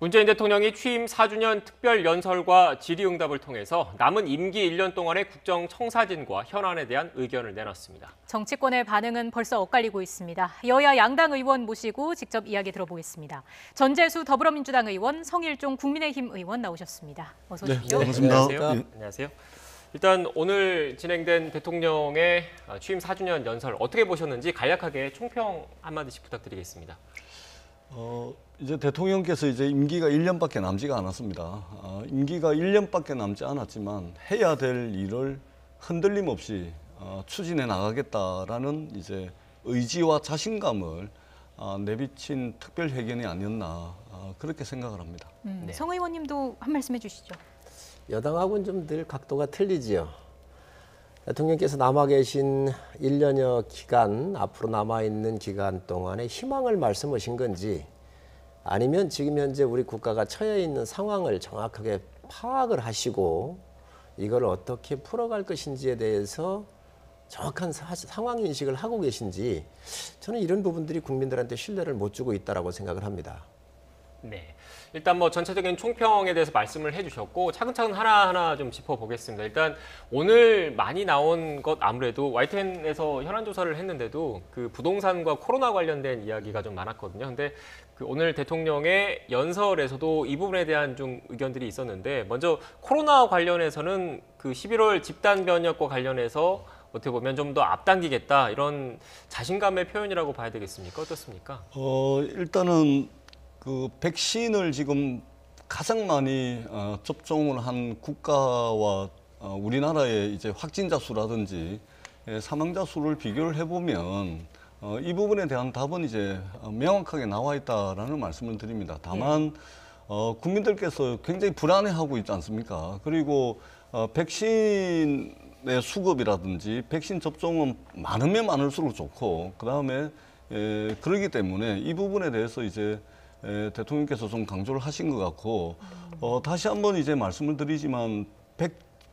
문재인 대통령이 취임 4주년 특별 연설과 질의응답을 통해서 남은 임기 1년 동안의 국정 청사진과 현안에 대한 의견을 내놨습니다. 정치권의 반응은 벌써 엇갈리고 있습니다. 여야 양당 의원 모시고 직접 이야기 들어보겠습니다. 전재수 더불어민주당 의원, 성일종 국민의힘 의원 나오셨습니다. 어서 오십시오. 네, 반갑습니다. 안녕하세요. 네. 안녕하세요. 일단 오늘 진행된 대통령의 취임 4주년 연설 어떻게 보셨는지 간략하게 총평 한마디씩 부탁드리겠습니다. 이제 대통령께서 이제 임기가 1년밖에 남지가 않았습니다. 임기가 1년밖에 남지 않았지만 해야 될 일을 흔들림 없이 추진해 나가겠다라는 이제 의지와 자신감을 내비친 특별 회견이 아니었나 그렇게 생각을 합니다. 네. 성 의원님도 한 말씀 해주시죠. 여당하고는 좀 늘 각도가 틀리지요. 대통령께서 남아 계신 1년여 기간, 앞으로 남아있는 기간 동안에 희망을 말씀하신 건지 아니면 지금 현재 우리 국가가 처해 있는 상황을 정확하게 파악을 하시고 이걸 어떻게 풀어갈 것인지에 대해서 정확한 상황 인식을 하고 계신지 저는 이런 부분들이 국민들한테 신뢰를 못 주고 있다고 생각을 합니다. 네. 일단 뭐 전체적인 총평에 대해서 말씀을 해주셨고 차근차근 하나하나 좀 짚어보겠습니다. 일단 오늘 많이 나온 것 아무래도 YTN에서 현안조사를 했는데도 그 부동산과 코로나 관련된 이야기가 좀 많았거든요. 근데 그 오늘 대통령의 연설에서도 이 부분에 대한 좀 의견들이 있었는데 먼저 코로나 관련해서는 그 11월 집단 면역과 관련해서 어떻게 보면 좀 더 앞당기겠다 이런 자신감의 표현이라고 봐야 되겠습니까? 어떻습니까? 일단은 그 백신을 지금 가장 많이 접종을 한 국가와 우리나라의 이제 확진자 수라든지 사망자 수를 비교를 해보면 이 부분에 대한 답은 이제 명확하게 나와 있다라는 말씀을 드립니다. 다만 국민들께서 굉장히 불안해하고 있지 않습니까? 그리고 백신의 수급이라든지 백신 접종은 많으면 많을수록 좋고 그다음에 그러기 때문에 이 부분에 대해서 이제 대통령께서 좀 강조를 하신 것 같고 다시 한번 이제 말씀을 드리지만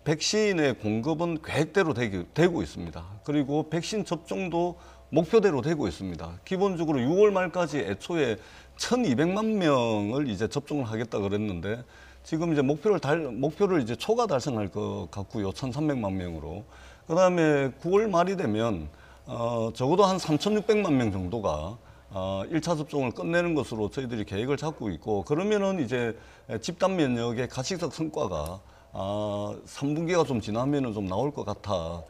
백신의 공급은 계획대로 되고 있습니다. 그리고 백신 접종도 목표대로 되고 있습니다. 기본적으로 6월 말까지 애초에 1,200만 명을 이제 접종을 하겠다 그랬는데 지금 이제 목표를 이제 초과 달성할 것 같고요. 1,300만 명으로. 그다음에 9월 말이 되면 적어도 한 3,600만 명 정도가 1차 접종을 끝내는 것으로 저희들이 계획을 잡고 있고 그러면은 이제 집단 면역의 가시적 성과가 3분기가 좀 지나면은 좀 나올 것 같아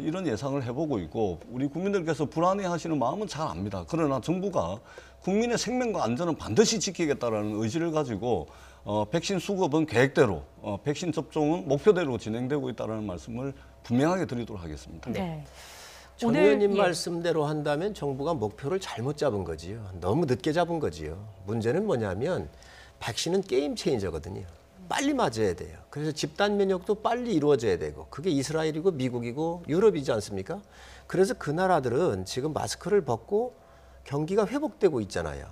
이런 예상을 해보고 있고 우리 국민들께서 불안해하시는 마음은 잘 압니다. 그러나 정부가 국민의 생명과 안전은 반드시 지키겠다라는 의지를 가지고 백신 수급은 계획대로 백신 접종은 목표대로 진행되고 있다는 말씀을 분명하게 드리도록 하겠습니다. 네. 정 의원님 말씀대로 한다면 정부가 목표를 잘못 잡은 거지요. 너무 늦게 잡은 거지요. 문제는 뭐냐면 백신은 게임 체인저거든요. 빨리 맞아야 돼요. 그래서 집단 면역도 빨리 이루어져야 되고 그게 이스라엘이고 미국이고 유럽이지 않습니까? 그래서 그 나라들은 지금 마스크를 벗고 경기가 회복되고 있잖아요.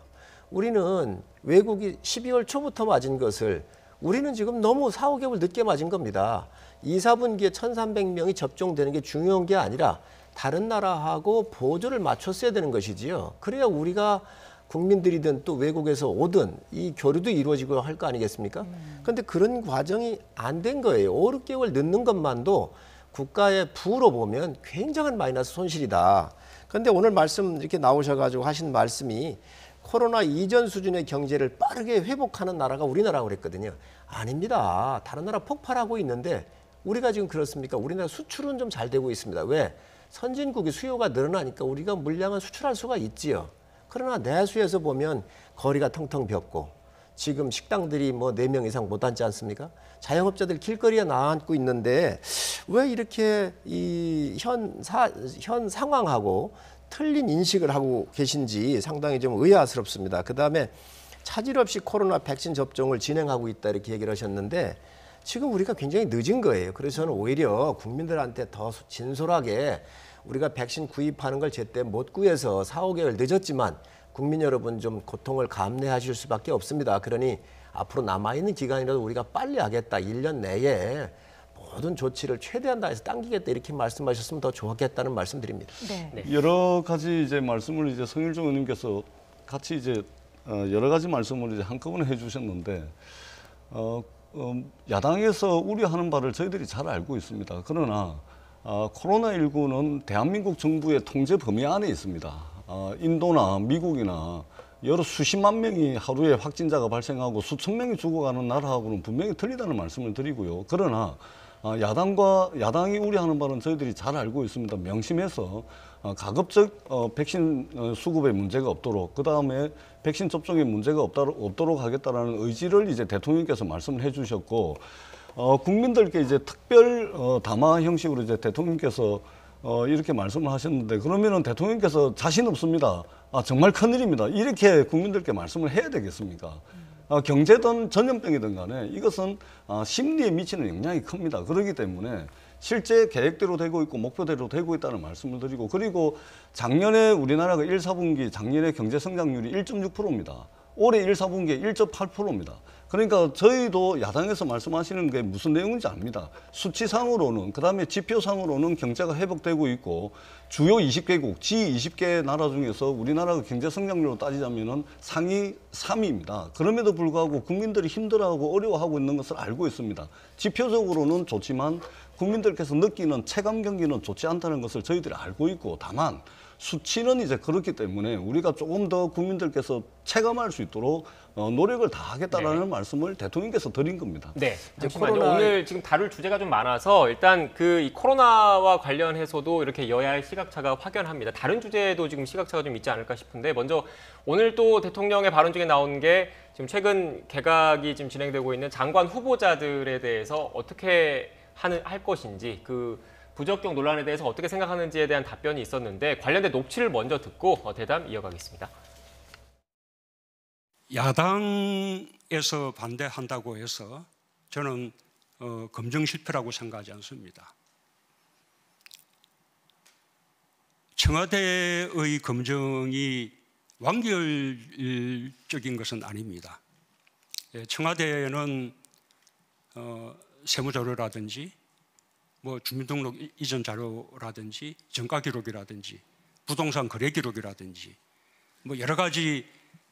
우리는 외국이 12월 초부터 맞은 것을 우리는 지금 너무 4, 5개월 늦게 맞은 겁니다. 2, 4분기에 1,300명이 접종되는 게 중요한 게 아니라 다른 나라하고 보조를 맞췄어야 되는 것이지요. 그래야 우리가 국민들이든 또 외국에서 오든 이 교류도 이루어지고 할 거 아니겠습니까? 그런데 그런 과정이 안 된 거예요. 5, 6개월 늦는 것만도 국가의 부로 보면 굉장한 마이너스 손실이다. 그런데 오늘 말씀 이렇게 나오셔가지고 하신 말씀이 코로나 이전 수준의 경제를 빠르게 회복하는 나라가 우리나라고 그랬거든요. 아닙니다. 다른 나라 폭발하고 있는데 우리가 지금 그렇습니까? 우리나라 수출은 좀 잘 되고 있습니다. 왜? 선진국이 수요가 늘어나니까 우리가 물량을 수출할 수가 있지요. 그러나 내수에서 보면 거리가 텅텅 비었고 지금 식당들이 뭐 4명 이상 못 앉지 않습니까? 자영업자들 길거리에 나앉고 있는데 왜 이렇게 이 현 상황하고 틀린 인식을 하고 계신지 상당히 좀 의아스럽습니다. 그다음에 차질 없이 코로나 백신 접종을 진행하고 있다 이렇게 얘기를 하셨는데 지금 우리가 굉장히 늦은 거예요. 그래서 저는 오히려 국민들한테 더 진솔하게 우리가 백신 구입하는 걸 제때 못 구해서 4, 5개월 늦었지만 국민 여러분 좀 고통을 감내하실 수밖에 없습니다. 그러니 앞으로 남아있는 기간이라도 우리가 빨리 하겠다. 1년 내에 모든 조치를 최대한 다해서 당기겠다 이렇게 말씀하셨으면 더 좋았겠다는 말씀드립니다. 네. 여러 가지 이제 말씀을 이제 성일종 의원님께서 같이 이제 여러 가지 말씀을 이제 한꺼번에 해주셨는데 야당에서 우려하는 바를 저희들이 잘 알고 있습니다. 그러나 코로나19는 대한민국 정부의 통제 범위 안에 있습니다. 인도나 미국이나 여러 수십만 명이 하루에 확진자가 발생하고 수천 명이 죽어가는 나라하고는 분명히 틀리다는 말씀을 드리고요. 그러나 야당이 우려하는 바는 저희들이 잘 알고 있습니다. 명심해서 가급적 백신 수급에 문제가 없도록, 그 다음에 백신 접종에 문제가 없도록 하겠다라는 의지를 이제 대통령께서 말씀을 해주셨고, 국민들께 이제 특별 담화 형식으로 이제 대통령께서 이렇게 말씀을 하셨는데, 그러면은 대통령께서 자신 없습니다. 정말 큰일입니다. 이렇게 국민들께 말씀을 해야 되겠습니까? 경제든 전염병이든 간에 이것은 심리에 미치는 영향이 큽니다. 그렇기 때문에 실제 계획대로 되고 있고 목표대로 되고 있다는 말씀을 드리고, 그리고 작년에 우리나라가 1, 4분기 작년에 경제 성장률이 1.6%입니다. 올해 1, 4분기에 1.8%입니다. 그러니까 저희도 야당에서 말씀하시는 게 무슨 내용인지 압니다. 수치상으로는, 그다음에 지표상으로는 경제가 회복되고 있고, 주요 20개국, G20개 나라 중에서 우리나라가 경제 성장률로 따지자면은 상위 3위입니다. 그럼에도 불구하고 국민들이 힘들어하고 어려워하고 있는 것을 알고 있습니다. 지표적으로는 좋지만 국민들께서 느끼는 체감 경기는 좋지 않다는 것을 저희들이 알고 있고, 다만 수치는 이제 그렇기 때문에 우리가 조금 더 국민들께서 체감할 수 있도록 노력을 다하겠다라는 말씀을 대통령께서 드린 겁니다. 네, 잠시만요. 오늘 지금 다룰 주제가 좀 많아서 일단 이 코로나와 관련해서도 이렇게 여야의 시각차가 확연합니다. 다른 주제도 지금 시각차가 좀 있지 않을까 싶은데, 먼저 오늘 또 대통령의 발언 중에 나온 게 지금 최근 개각이 지금 진행되고 있는 장관 후보자들에 대해서 어떻게 할 것인지, 부적격 논란에 대해서 어떻게 생각하는지에 대한 답변이 있었는데, 관련된 녹취를 먼저 듣고 대담 이어가겠습니다. 야당에서 반대한다고 해서 저는 검증 실패라고 생각하지 않습니다. 청와대의 검증이 완결적인 것은 아닙니다. 청와대는 세무자료라든지 주민등록 이전 자료라든지 정가 기록이라든지 부동산 거래 기록이라든지 여러 가지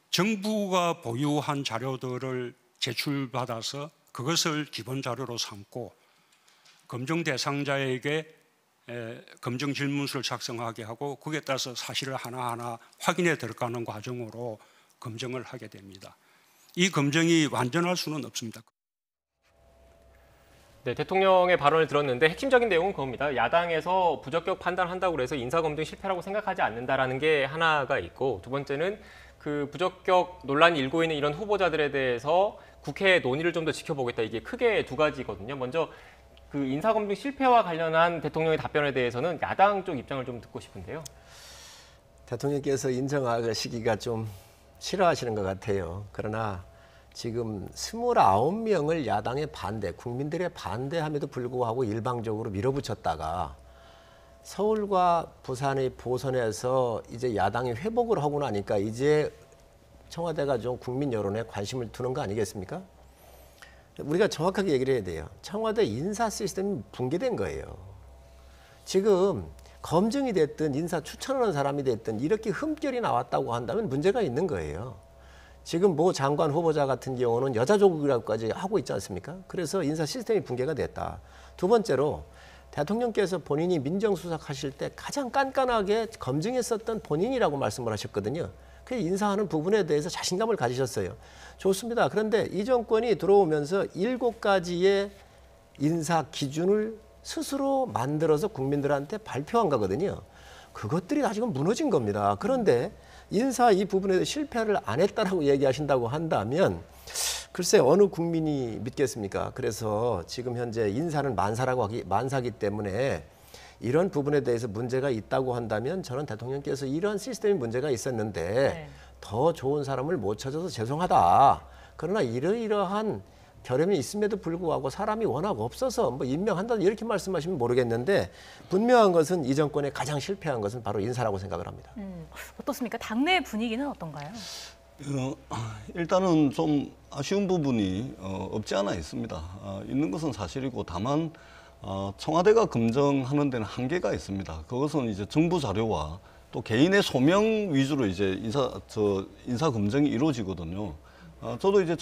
정부가 보유한 자료들을 제출받아서 그것을 기본 자료로 삼고 검증 대상자에게 검증 질문서를 작성하게 하고 거기에 따라서 사실을 하나하나 확인해 들어가는 과정으로 검증을 하게 됩니다. 이 검증이 완전할 수는 없습니다. 네, 대통령의 발언을 들었는데 핵심적인 내용은 그겁니다. 야당에서 부적격 판단한다고 해서 인사검증 실패라고 생각하지 않는다라는 게 하나가 있고, 두 번째는 부적격 논란이 일고 있는 이런 후보자들에 대해서 국회 논의를 좀 더 지켜보겠다. 이게 크게 두 가지거든요. 먼저 인사검증 실패와 관련한 대통령의 답변에 대해서는 야당 쪽 입장을 좀 듣고 싶은데요. 대통령께서 인정하시기가 좀 싫어하시는 것 같아요. 그러나 지금 29명을 야당의 반대, 국민들의 반대함에도 불구하고 일방적으로 밀어붙였다가 서울과 부산의 보선에서 이제 야당이 회복을 하고 나니까 이제 청와대가 좀 국민 여론에 관심을 두는 거 아니겠습니까? 우리가 정확하게 얘기를 해야 돼요. 청와대 인사 시스템이 붕괴된 거예요. 지금 검증이 됐든 인사 추천하는 사람이 됐든 이렇게 흠결이 나왔다고 한다면 문제가 있는 거예요. 지금 장관 후보자 같은 경우는 여자 조국이라고까지 하고 있지 않습니까? 그래서 인사 시스템이 붕괴가 됐다. 두 번째로 대통령께서 본인이 민정수석하실 때 가장 깐깐하게 검증했었던 본인이라고 말씀을 하셨거든요. 그 인사하는 부분에 대해서 자신감을 가지셨어요. 좋습니다. 그런데 이 정권이 들어오면서 7가지의 인사 기준을 스스로 만들어서 국민들한테 발표한 거거든요. 그것들이 다 지금 무너진 겁니다. 그런데 인사 이 부분에 실패를 안 했다라고 얘기하신다고 한다면 글쎄 어느 국민이 믿겠습니까? 그래서 지금 현재 인사는 만사기 때문에 이런 부분에 대해서 문제가 있다고 한다면 저는 대통령께서 이런 시스템에 문제가 있었는데 더 좋은 사람을 못 찾아서 죄송하다. 그러나 이러이러한 결함이 있음에도 불구하고 사람이 워낙 없어서 임명한다 이렇게 말씀하시면 모르겠는데 분명한 것은 이 정권의 가장 실패한 것은 바로 인사라고 생각을 합니다. 어떻습니까? 당내 분위기는 어떤가요? 일단은 좀 아쉬운 부분이 없지 않아 있습니다. 있는 것은 사실이고, 다만 청와대가 검증하는 데는 한계가 있습니다. 그것은 이제 정부 자료와 또 개인의 소명 위주로 이제 인사 검증이 이루어지거든요. 저도 이제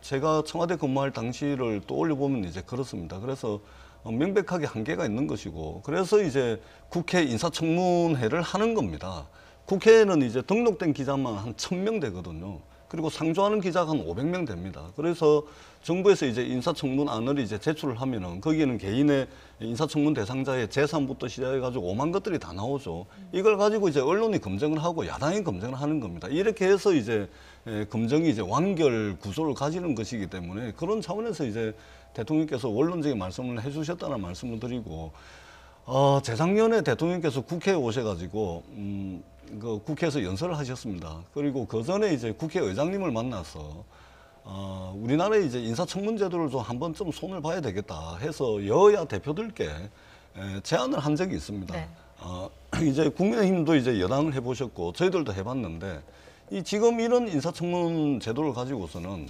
제가 청와대 근무할 당시를 떠올려 보면 이제 그렇습니다. 그래서 명백하게 한계가 있는 것이고, 그래서 이제 국회 인사청문회를 하는 겁니다. 국회에는 이제 등록된 기자만 한 1000명 되거든요. 그리고 상주하는 기자가 한 500명 됩니다. 그래서 정부에서 이제 인사청문안을 이제 제출을 하면은 거기에는 개인의 인사청문 대상자의 재산부터 시작해가지고 오만 것들이 다 나오죠. 이걸 가지고 이제 언론이 검증을 하고 야당이 검증을 하는 겁니다. 이렇게 해서 이제 검증이 이제 완결 구조를 가지는 것이기 때문에 그런 차원에서 이제 대통령께서 원론적인 말씀을 해주셨다는 말씀을 드리고, 재작년에 대통령께서 국회에 오셔가지고 그 국회에서 연설을 하셨습니다. 그리고 그 전에 이제 국회의장님을 만나서 우리나라의 이제 인사청문제도를 좀 한번 좀 손을 봐야 되겠다 해서 여야 대표들께 제안을 한 적이 있습니다. 네. 이제 국민의힘도 이제 여당을 해보셨고 저희들도 해봤는데 지금 이런 인사청문 제도를 가지고서는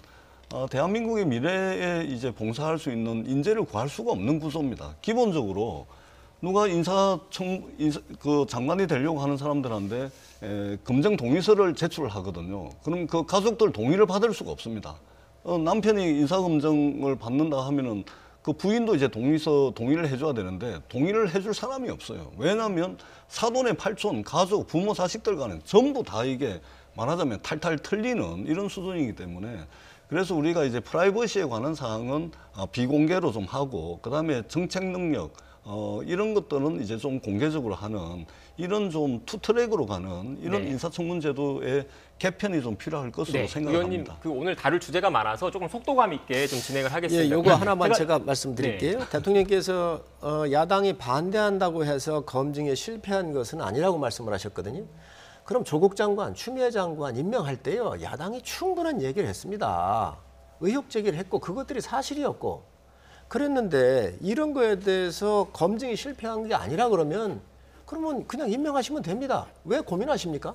대한민국의 미래에 이제 봉사할 수 있는 인재를 구할 수가 없는 구조입니다. 기본적으로 누가 그 장관이 되려고 하는 사람들한테 검증 동의서를 제출을 하거든요. 그럼 그 가족들 동의를 받을 수가 없습니다. 남편이 인사검증을 받는다 하면은 그 부인도 이제 동의를 해줘야 되는데 동의를 해줄 사람이 없어요. 왜냐하면 사돈의 팔촌, 가족, 부모, 자식들 간에 전부 다 이게 말하자면 탈탈 틀리는 이런 수준이기 때문에, 그래서 우리가 이제 프라이버시에 관한 사항은 비공개로 좀 하고, 그 다음에 정책 능력, 이런 것들은 이제 좀 공개적으로 하는 이런 좀 투트랙으로 가는 이런 네. 인사청문제도의 개편이 좀 필요할 것으로 네, 생각합니다. 의원님, 오늘 다룰 주제가 많아서 조금 속도감 있게 좀 진행을 하겠습니다. 예, 요거 하나만 제가 말씀드릴게요. 네. 대통령께서 야당이 반대한다고 해서 검증에 실패한 것은 아니라고 말씀을 하셨거든요. 그럼 조국 장관, 추미애 장관 임명할 때요, 야당이 충분한 얘기를 했습니다. 의혹 제기를 했고 그것들이 사실이었고 그랬는데 이런 거에 대해서 검증이 실패한 게 아니라 그러면 그냥 임명하시면 됩니다. 왜 고민하십니까?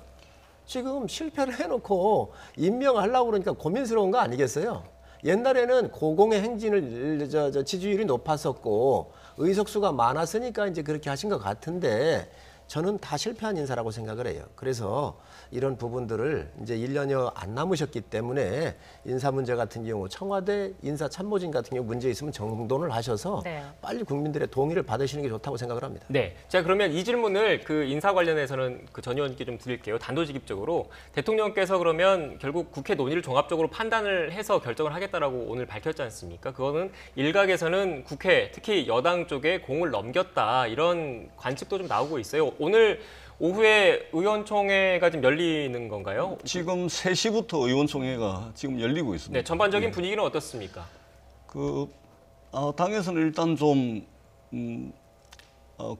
지금 실패를 해놓고 임명하려고 그러니까 고민스러운 거 아니겠어요? 옛날에는 고공의 행진을 지지율이 높았었고 의석수가 많았으니까 이제 그렇게 하신 것 같은데 저는 다 실패한 인사라고 생각을 해요. 그래서 이런 부분들을 이제 1년여 안 남으셨기 때문에 인사 문제 같은 경우 청와대 인사 참모진 같은 경우 문제 있으면 정돈을 하셔서 네. 빨리 국민들의 동의를 받으시는 게 좋다고 생각을 합니다. 네. 자, 그러면 이 질문을 그 인사 관련해서는 그 전 의원님께 좀 드릴게요. 단도직입적으로. 대통령께서 그러면 결국 국회 논의를 종합적으로 판단을 해서 결정을 하겠다라고 오늘 밝혔지 않습니까? 그거는 일각에서는 국회, 특히 여당 쪽에 공을 넘겼다, 이런 관측도 좀 나오고 있어요. 오늘 오후에 의원총회가 지금 열리는 건가요? 지금 3시부터 의원총회가 지금 열리고 있습니다. 네, 전반적인 분위기는 어떻습니까? 당에서는 일단 좀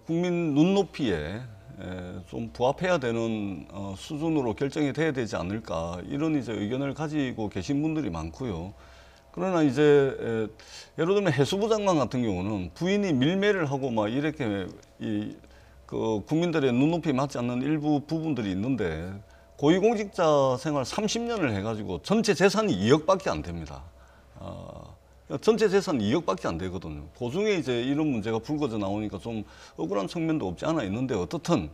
국민 눈높이에 좀 부합해야 되는 수준으로 결정이 돼야 되지 않을까, 이런 이제 의견을 가지고 계신 분들이 많고요. 그러나 이제 예를 들면 해수부 장관 같은 경우는 부인이 밀매를 하고 막 이렇게 그 국민들의 눈높이에 맞지 않는 일부 부분들이 있는데, 고위공직자 생활 30년을 해가지고 전체 재산이 2억밖에 안 됩니다. 전체 재산 2억밖에 안 되거든요. 그중에 이제 이런 문제가 불거져 나오니까 좀 억울한 측면도 없지 않아 있는데, 어떻든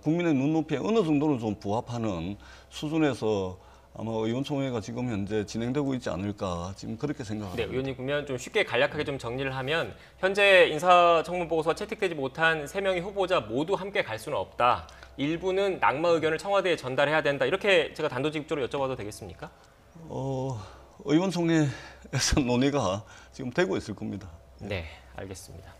국민의 눈높이에 어느 정도는 좀 부합하는 수준에서 아마 의원총회가 지금 현재 진행되고 있지 않을까, 지금 그렇게 생각합니다. 네, 의원님, 그러면 좀 쉽게 간략하게 좀 정리를 하면 현재 인사청문보고서가 채택되지 못한 3명의 후보자 모두 함께 갈 수는 없다. 일부는 낙마 의견을 청와대에 전달해야 된다. 이렇게 제가 단도직입적으로 여쭤봐도 되겠습니까? 의원총회에서 논의가 지금 되고 있을 겁니다. 네, 알겠습니다.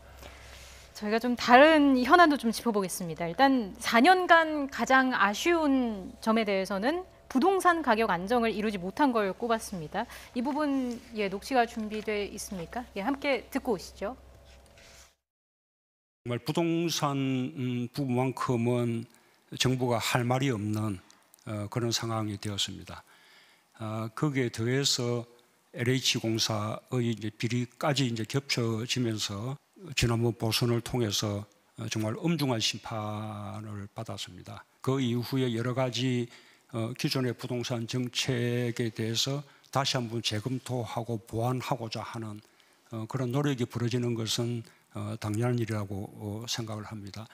저희가 좀 다른 현안도 좀 짚어보겠습니다. 일단 4년간 가장 아쉬운 점에 대해서는 부동산 가격 안정을 이루지 못한 걸 꼽았습니다. 이 부분 녹취가 준비돼 있습니까? 함께 듣고 오시죠. 정말 부동산 부분만큼은 정부가 할 말이 없는 그런 상황이 되었습니다. 거기에 더해서 LH공사의 이제 비리까지 이제 겹쳐지면서 지난번 보선을 통해서 정말 엄중한 심판을 받았습니다. 그 이후에 여러 가지 기존의 부동산 정책에 대해서 다시 한번 재검토하고 보완하고자 하는 그런 노력이 벌어지는 것은 당연한 일이라고 생각을 합니다.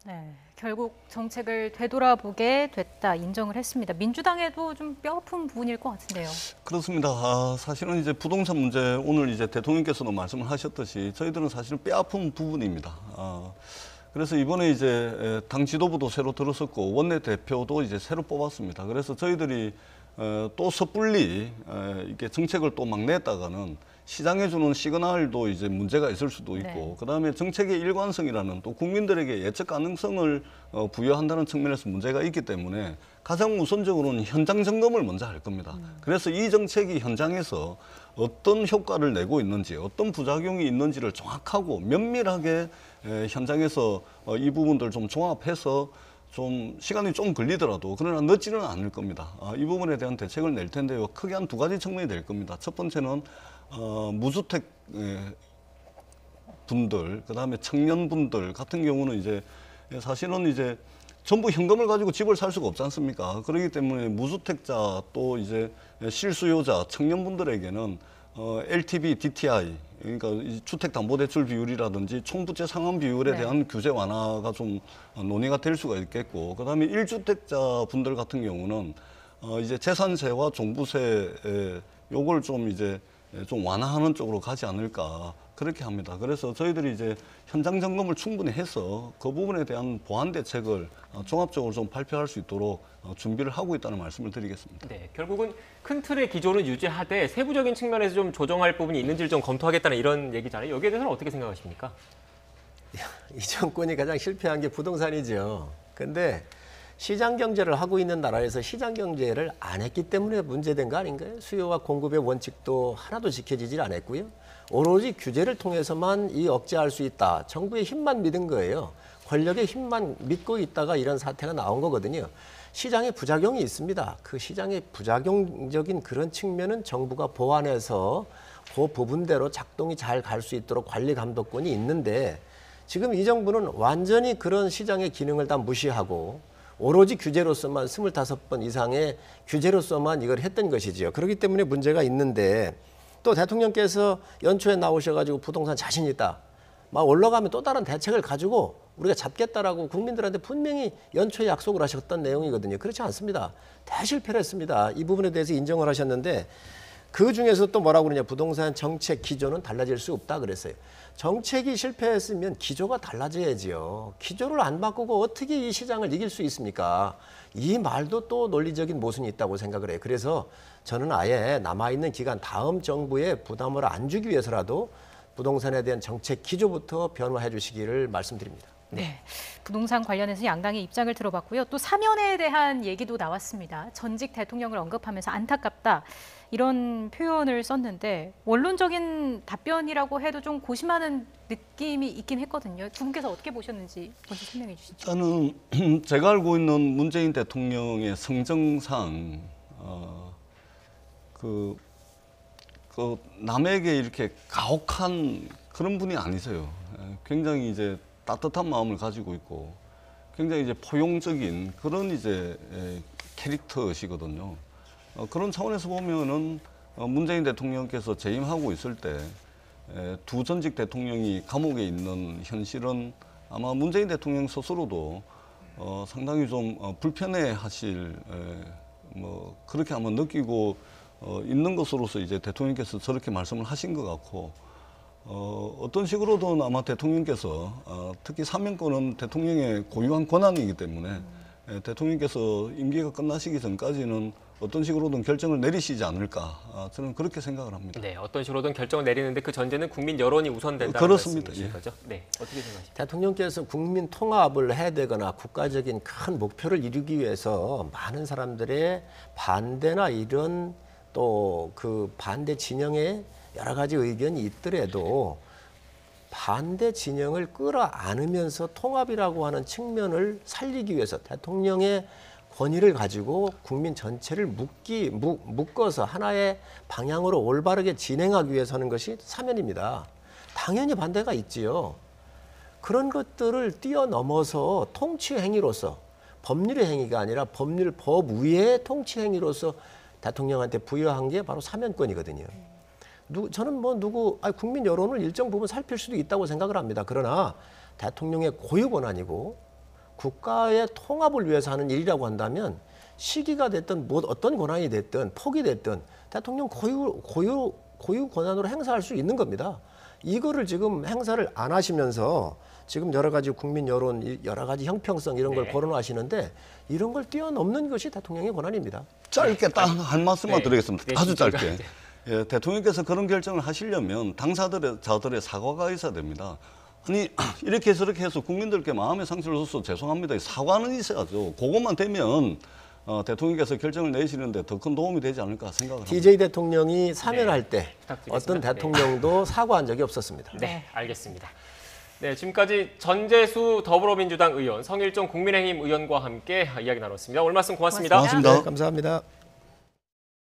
네, 결국 정책을 되돌아보게 됐다 인정을 했습니다. 민주당에도 좀 뼈아픈 부분일 것 같은데요. 그렇습니다. 사실은 이제 부동산 문제 오늘 이제 대통령께서도 말씀을 하셨듯이 저희들은 사실은 뼈아픈 부분입니다. 그래서 이번에 이제 당 지도부도 새로 들었었고 원내 대표도 이제 새로 뽑았습니다. 그래서 저희들이 또 섣불리 이렇게 정책을 또 막 냈다가는 시장에 주는 시그널도 이제 문제가 있을 수도 있고, 네. 그다음에 정책의 일관성이라는 또 국민들에게 예측 가능성을 부여한다는 측면에서 문제가 있기 때문에 가장 우선적으로는 현장 점검을 먼저 할 겁니다. 그래서 이 정책이 현장에서 어떤 효과를 내고 있는지, 어떤 부작용이 있는지를 정확하고 면밀하게 현장에서 이 부분들 좀 종합해서 좀 시간이 좀 걸리더라도 그러나 늦지는 않을 겁니다. 이 부분에 대한 대책을 낼 텐데요. 크게 한 두 가지 측면이 될 겁니다. 첫 번째는 무주택 분들, 그다음에 청년분들 같은 경우는 이제 사실은 이제 전부 현금을 가지고 집을 살 수가 없지 않습니까? 그렇기 때문에 무주택자 또 이제 실수요자, 청년분들에게는 LTV, DTI, 그러니까 이 주택담보대출 비율이라든지 총부채 상환 비율에 네. 대한 규제 완화가 좀 논의가 될 수가 있겠고, 그다음에 1주택자 분들 같은 경우는 이제 재산세와 종부세 요걸 좀 이제 좀 완화하는 쪽으로 가지 않을까 그렇게 합니다. 그래서 저희들이 이제 현장 점검을 충분히 해서 그 부분에 대한 보완 대책을 종합적으로 좀 발표할 수 있도록 준비를 하고 있다는 말씀을 드리겠습니다. 네, 결국은 큰 틀의 기조는 유지하되 세부적인 측면에서 좀 조정할 부분이 있는지를 좀 검토하겠다는 이런 얘기잖아요. 여기에 대해서는 어떻게 생각하십니까? 이 정권이 가장 실패한 게 부동산이죠. 근데 시장 경제를 하고 있는 나라에서 시장 경제를 안 했기 때문에 문제된 거 아닌가요? 수요와 공급의 원칙도 하나도 지켜지질 않았고요. 오로지 규제를 통해서만 이 억제할 수 있다. 정부의 힘만 믿은 거예요. 권력의 힘만 믿고 있다가 이런 사태가 나온 거거든요. 시장에 부작용이 있습니다. 그 시장의 부작용적인 그런 측면은 정부가 보완해서 그 부분대로 작동이 잘 갈 수 있도록 관리 감독권이 있는데 지금 이 정부는 완전히 그런 시장의 기능을 다 무시하고 오로지 규제로서만 25번 이상의 규제로서만 이걸 했던 것이지요. 그렇기 때문에 문제가 있는데 또 대통령께서 연초에 나오셔가지고 부동산 자신 있다. 막 올라가면 또 다른 대책을 가지고 우리가 잡겠다라고 국민들한테 분명히 연초에 약속을 하셨던 내용이거든요. 그렇지 않습니다. 대실패를 했습니다. 이 부분에 대해서 인정을 하셨는데 그 중에서 또 뭐라고 그러냐. 부동산 정책 기조는 달라질 수 없다 그랬어요. 정책이 실패했으면 기조가 달라져야지요. 기조를 안 바꾸고 어떻게 이 시장을 이길 수 있습니까? 이 말도 또 논리적인 모순이 있다고 생각을 해요. 그래서 저는 아예 남아있는 기간 다음 정부에 부담을 안 주기 위해서라도 부동산에 대한 정책 기조부터 변화해 주시기를 말씀드립니다. 네, 부동산 관련해서 양당의 입장을 들어봤고요. 또 사면에 대한 얘기도 나왔습니다. 전직 대통령을 언급하면서 안타깝다 이런 표현을 썼는데 원론적인 답변이라고 해도 좀 고심하는 느낌이 있긴 했거든요. 두 분께서 어떻게 보셨는지 먼저 설명해 주시죠. 저는 제가 알고 있는 문재인 대통령의 성정상 그 남에게 이렇게 가혹한 그런 분이 아니세요. 굉장히 이제 따뜻한 마음을 가지고 있고 굉장히 이제 포용적인 그런 이제 캐릭터시거든요. 그런 차원에서 보면은 문재인 대통령께서 재임하고 있을 때 두 전직 대통령이 감옥에 있는 현실은 아마 문재인 대통령 스스로도 상당히 좀 불편해하실 뭐 그렇게 아마 느끼고 있는 것으로서 이제 대통령께서 저렇게 말씀을 하신 것 같고 어떤 식으로든 아마 대통령께서 특히 사면권은 대통령의 고유한 권한이기 때문에 대통령께서 임기가 끝나시기 전까지는 어떤 식으로든 결정을 내리시지 않을까 저는 그렇게 생각을 합니다. 네, 어떤 식으로든 결정을 내리는데 그 전제는 국민 여론이 우선된다는 그렇습니다. 말씀이신 예. 거죠? 네, 어떻게 생각하십니까? 대통령께서 국민 통합을 해야 되거나 국가적인 큰 목표를 이루기 위해서 많은 사람들의 반대나 이런 또 그 반대 진영의 여러 가지 의견이 있더라도 반대 진영을 끌어안으면서 통합이라고 하는 측면을 살리기 위해서 대통령의 권위를 가지고 국민 전체를 묶어서 하나의 방향으로 올바르게 진행하기 위해서 하는 것이 사면입니다. 당연히 반대가 있지요. 그런 것들을 뛰어넘어서 통치 행위로서 법률의 행위가 아니라 법 위의 통치 행위로서 대통령한테 부여한 게 바로 사면권이거든요. 저는 국민 여론을 일정 부분 살필 수도 있다고 생각을 합니다. 그러나 대통령의 고유 권한이고 국가의 통합을 위해서 하는 일이라고 한다면 시기가 됐든 뭐 어떤 권한이 됐든 폭이 됐든 대통령 고유 권한으로 행사할 수 있는 겁니다. 이거를 지금 행사를 안 하시면서 지금 여러 가지 국민 여론, 여러 가지 형평성 이런 걸 네. 거론하시는데 이런 걸 뛰어넘는 것이 대통령의 권한입니다. 짧게 딱 한 말씀만 네. 드리겠습니다. 네, 아주 진짜가. 짧게. 예, 대통령께서 그런 결정을 하시려면 당사자들의 사과가 있어야 됩니다. 아니 이렇게 저렇게 해서 국민들께 마음의 상처를 줘서 죄송합니다. 사과는 있어야죠. 그것만 되면 대통령께서 결정을 내시는데 더 큰 도움이 되지 않을까 생각을 합니다. DJ 대통령이 사면할 때 부탁드리겠습니다. 어떤 대통령도 사과한 적이 없었습니다. 네, 알겠습니다. 네, 지금까지 전재수 더불어민주당 의원, 성일종 국민의힘 의원과 함께 이야기 나눴습니다. 오늘 말씀 고맙습니다. 고맙습니다. 네, 감사합니다.